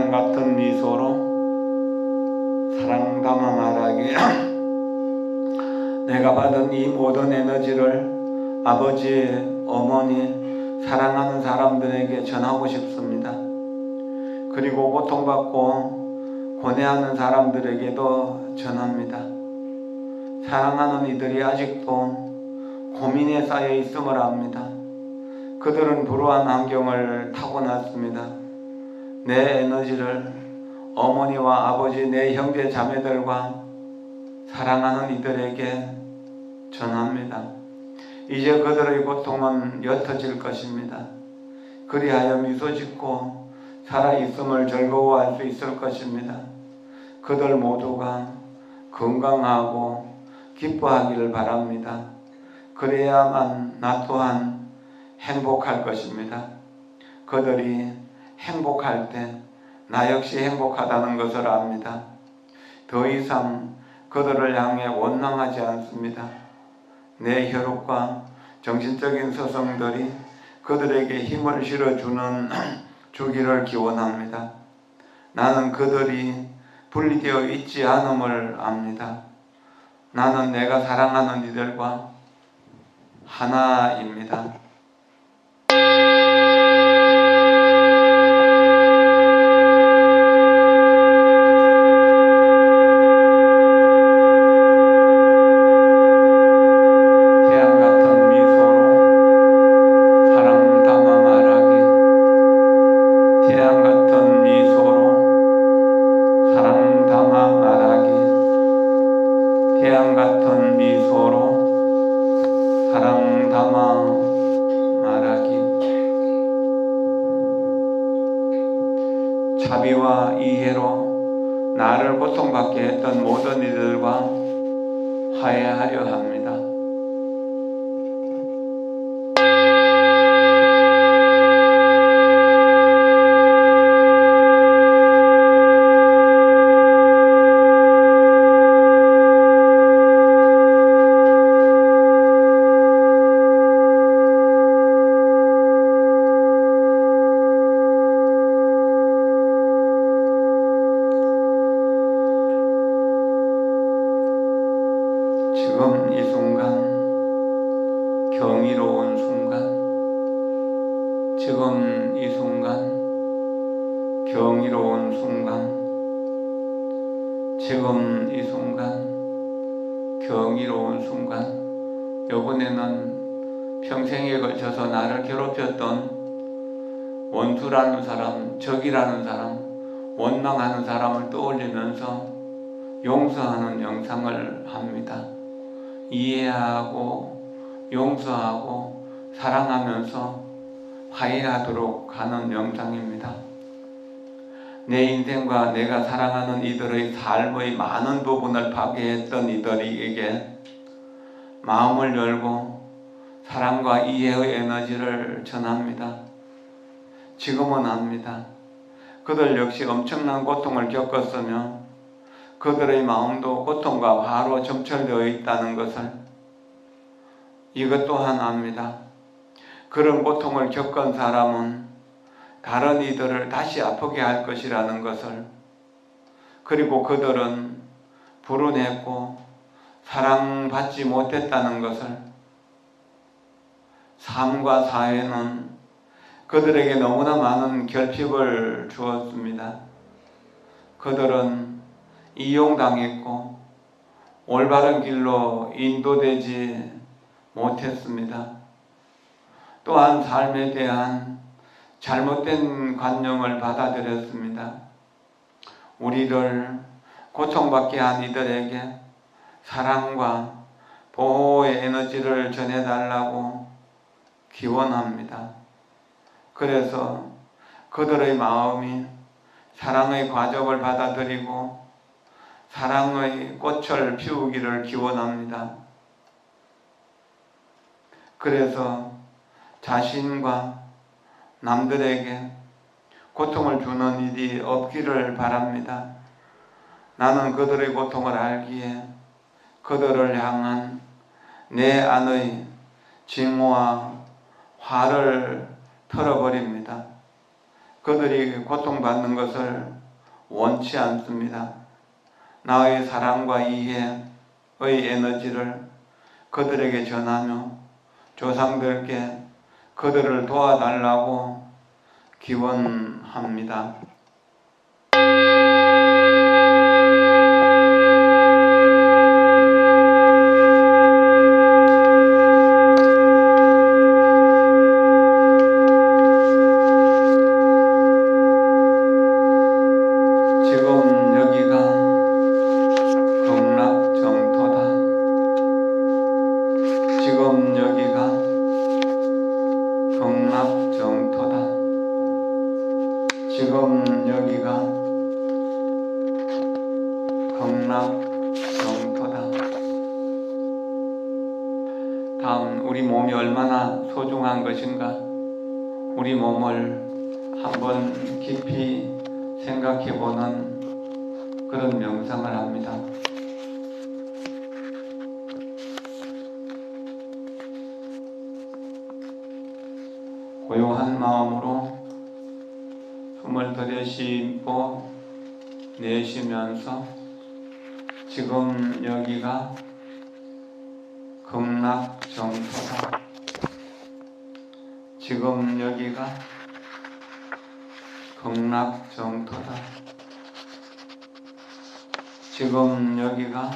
태양 같은 미소로 사랑 담아 말하기. 내가 받은 이 모든 에너지를 아버지, 어머니, 사랑하는 사람들에게 전하고 싶습니다. 그리고 고통받고 고뇌하는 사람들에게도 전합니다. 사랑하는 이들이 아직도 고민에 쌓여 있음을 압니다. 그들은 불우한 환경을 타고났습니다. 내 에너지를 어머니와 아버지, 내 형제 자매들과 사랑하는 이들에게 전합니다. 이제 그들의 고통은 옅어질 것입니다. 그리하여 미소 짓고 살아있음을 즐거워할 수 있을 것입니다. 그들 모두가 건강하고 기뻐하기를 바랍니다. 그래야만 나 또한 행복할 것입니다. 그들이 행복할 때 나 역시 행복하다는 것을 압니다. 더 이상 그들을 향해 원망하지 않습니다. 내 혈육과 정신적인 서성들이 그들에게 힘을 주기를 기원합니다. 나는 그들이 분리되어 있지 않음을 압니다. 나는 내가 사랑하는 이들과 하나입니다. 태양 같은 미소로 사랑 담아 말하기. 자비와 이해로 나를 고통받게 했던 모든 이들과 화해하려 합니다. 지금 이 순간 경이로운 순간, 지금 이 순간 경이로운 순간, 지금 이 순간 경이로운 순간. 이번에는 평생에 걸쳐서 나를 괴롭혔던 원수라는 사람, 적이라는 사람, 원망하는 사람을 떠올리면서 용서하는 영상을 합니다. 이해하고 용서하고 사랑하면서 화해하도록 하는 영상입니다. 내 인생과 내가 사랑하는 이들의 삶의 많은 부분을 파괴했던 이들에게 마음을 열고 사랑과 이해의 에너지를 전합니다. 지금은 압니다. 그들 역시 엄청난 고통을 겪었으며 그들의 마음도 고통과 화로 점철되어 있다는 것을 이것 또한 압니다. 그런 고통을 겪은 사람은 다른 이들을 다시 아프게 할 것이라는 것을, 그리고 그들은 불운했고 사랑받지 못했다는 것을, 삶과 사회는 그들에게 너무나 많은 결핍을 주었습니다. 그들은 이용당했고 올바른 길로 인도되지 못했습니다. 또한 삶에 대한 잘못된 관념을 받아들였습니다. 우리를 고통받게 한 이들에게 사랑과 보호의 에너지를 전해달라고 기원합니다. 그래서 그들의 마음이 사랑의 과정을 받아들이고 사랑의 꽃을 피우기를 기원합니다. 그래서 자신과 남들에게 고통을 주는 일이 없기를 바랍니다. 나는 그들의 고통을 알기에 그들을 향한 내 안의 증오와 화를 털어버립니다. 그들이 고통받는 것을 원치 않습니다. 나의 사랑과 이해의 에너지를 그들에게 전하며 조상들께 그들을 도와달라고 기원합니다. 지금 여기가 극락정토다. 지금 여기가 극락정토다. 지금 여기가 극락정토다. 다음, 우리 몸이 얼마나 소중한 것인가? 우리 몸을 한번 깊이 생각해보는 그런 명상을 합니다. 고요한 마음으로 숨을 들이쉬고 내쉬면서 지금 여기가 극락정토다. 지금 여기가 극락정토다. 지금 여기가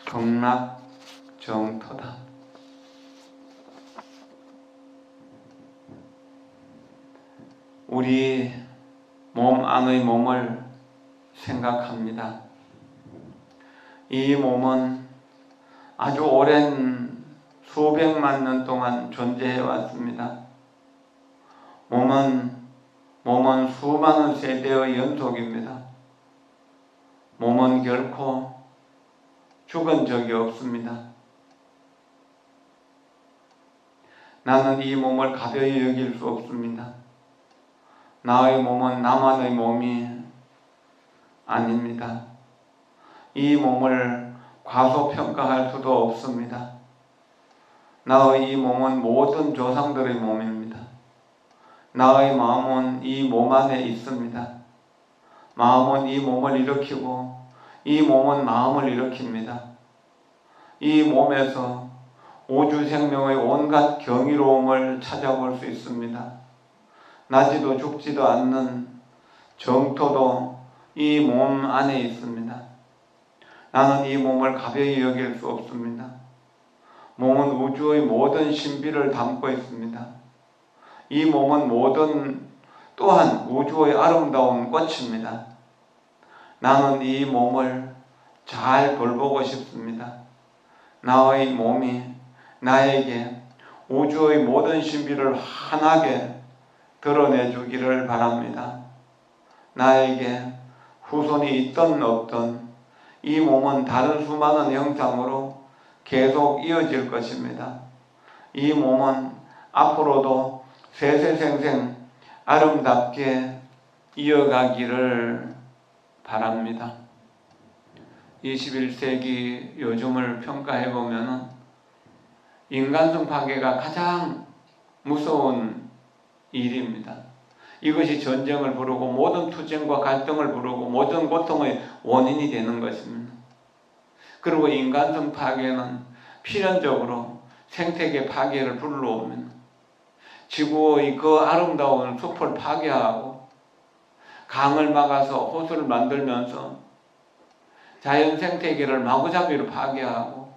극락정토다. 우리 몸 안의 몸을 생각합니다. 이 몸은 아주 오랜 수백만 년 동안 존재해 왔습니다. 몸은 수많은 세대의 연속입니다. 몸은 결코 죽은 적이 없습니다. 나는 이 몸을 가벼이 여길 수 없습니다. 나의 몸은 나만의 몸이 아닙니다. 이 몸을 과소평가할 수도 없습니다. 나의 이 몸은 모든 조상들의 몸입니다. 나의 마음은 이 몸 안에 있습니다. 마음은 이 몸을 일으키고 이 몸은 마음을 일으킵니다. 이 몸에서 우주 생명의 온갖 경이로움을 찾아볼 수 있습니다. 나지도 죽지도 않는 정토도 이 몸 안에 있습니다. 나는 이 몸을 가벼이 여길 수 없습니다. 몸은 우주의 모든 신비를 담고 있습니다. 이 몸은 또한 우주의 아름다운 꽃입니다. 나는 이 몸을 잘 돌보고 싶습니다. 나의 몸이 나에게 우주의 모든 신비를 환하게 드러내주기를 바랍니다. 나에게 후손이 있든 없든 이 몸은 다른 수많은 형상으로 계속 이어질 것입니다. 이 몸은 앞으로도 세세생생 아름답게 이어가기를 바랍니다. 21세기 요즘을 평가해보면 인간성 파괴가 가장 무서운 일입니다. 이것이 전쟁을 부르고 모든 투쟁과 갈등을 부르고 모든 고통의 원인이 되는 것입니다. 그리고 인간성 파괴는 필연적으로 생태계 파괴를 불러옵니다. 지구의 그 아름다운 숲을 파괴하고 강을 막아서 호수를 만들면서 자연 생태계를 마구잡이로 파괴하고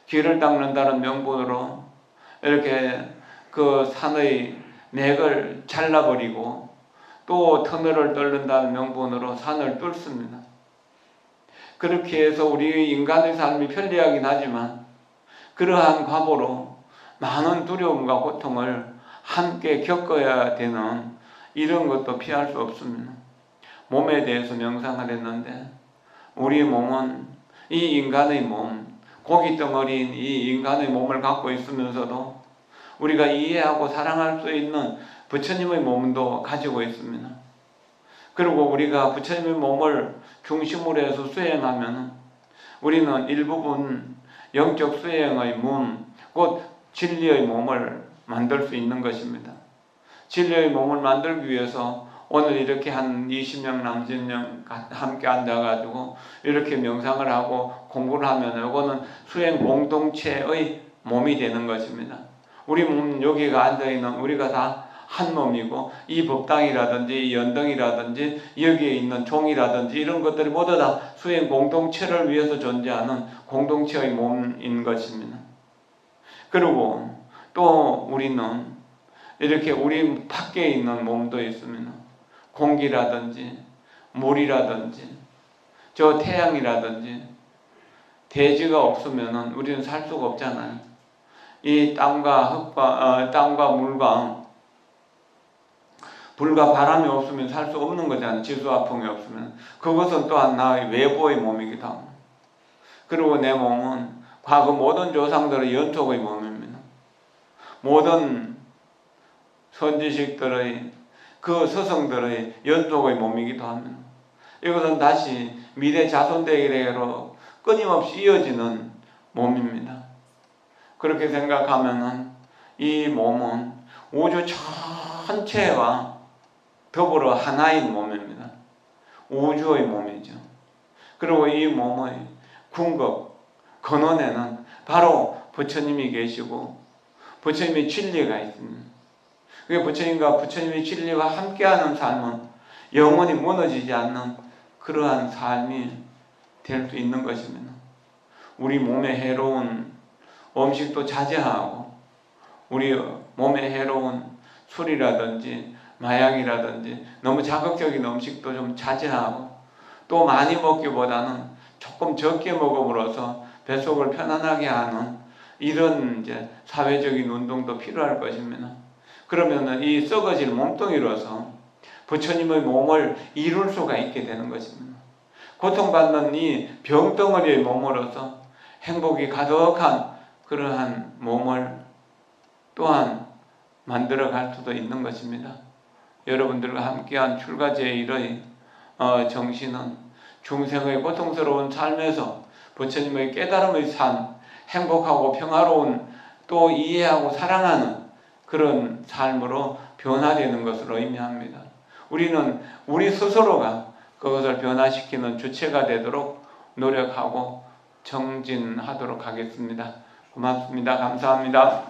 길을 닦는다는 명분으로 이렇게 그 산의 맥을 잘라버리고 또 터널을 뚫는다는 명분으로 산을 뚫습니다. 그렇게 해서 우리 인간의 삶이 편리하긴 하지만 그러한 과보로 많은 두려움과 고통을 함께 겪어야 되는 이런 것도 피할 수 없습니다. 몸에 대해서 명상을 했는데 우리 몸은 이 인간의 몸, 고깃덩어리인 이 인간의 몸을 갖고 있으면서도 우리가 이해하고 사랑할 수 있는 부처님의 몸도 가지고 있습니다. 그리고 우리가 부처님의 몸을 중심으로 해서 수행하면 우리는 일부분 영적 수행의 몸, 곧 진리의 몸을 만들 수 있는 것입니다. 진리의 몸을 만들기 위해서 오늘 이렇게 한 20명, 30명 함께 앉아가지고 이렇게 명상을 하고 공부를 하면 이거는 수행 공동체의 몸이 되는 것입니다. 우리 몸 여기가 앉아있는 우리가 다 한 몸이고 이 법당이라든지 이 연등이라든지 여기에 있는 종이라든지 이런 것들이 모두 다 수행 공동체를 위해서 존재하는 공동체의 몸인 것입니다. 그리고 또 우리는 이렇게 우리 밖에 있는 몸도 있습니다. 공기라든지 물이라든지 저 태양이라든지 대지가 없으면 우리는 살 수가 없잖아요. 이 땅과 물과 불과 바람이 없으면 살 수 없는 거잖아요. 지수화풍이 없으면. 그것은 또한 나의 외부의 몸이기도 합니다. 그리고 내 몸은 과거 모든 조상들의 연속의 몸입니다. 모든 선지식들의 그 스승들의 연속의 몸이기도 합니다. 이것은 다시 미래 자손들에게로 끊임없이 이어지는 몸입니다. 그렇게 생각하면은 이 몸은 우주 전체와 더불어 하나인 몸입니다. 우주의 몸이죠. 그리고 이 몸의 궁극, 근원에는 바로 부처님이 계시고 부처님의 진리가 있습니다. 그게 부처님과 부처님의 진리와 함께하는 삶은 영원히 무너지지 않는 그러한 삶이 될 수 있는 것입니다. 우리 몸에 해로운 음식도 자제하고 우리 몸에 해로운 술이라든지 마약이라든지 너무 자극적인 음식도 좀 자제하고 또 많이 먹기보다는 조금 적게 먹음으로써 뱃속을 편안하게 하는 이런 이제 사회적인 운동도 필요할 것입니다. 그러면은 이 썩어질 몸뚱이로서 부처님의 몸을 이룰 수가 있게 되는 것입니다. 고통받는 이 병덩어리의 몸으로서 행복이 가득한 그러한 몸을 또한 만들어 갈 수도 있는 것입니다. 여러분들과 함께한 출가제일의 정신은 중생의 고통스러운 삶에서 부처님의 깨달음의 삶, 행복하고 평화로운 또 이해하고 사랑하는 그런 삶으로 변화되는 것을 의미합니다. 우리는 우리 스스로가 그것을 변화시키는 주체가 되도록 노력하고 정진하도록 하겠습니다. 고맙습니다. 감사합니다.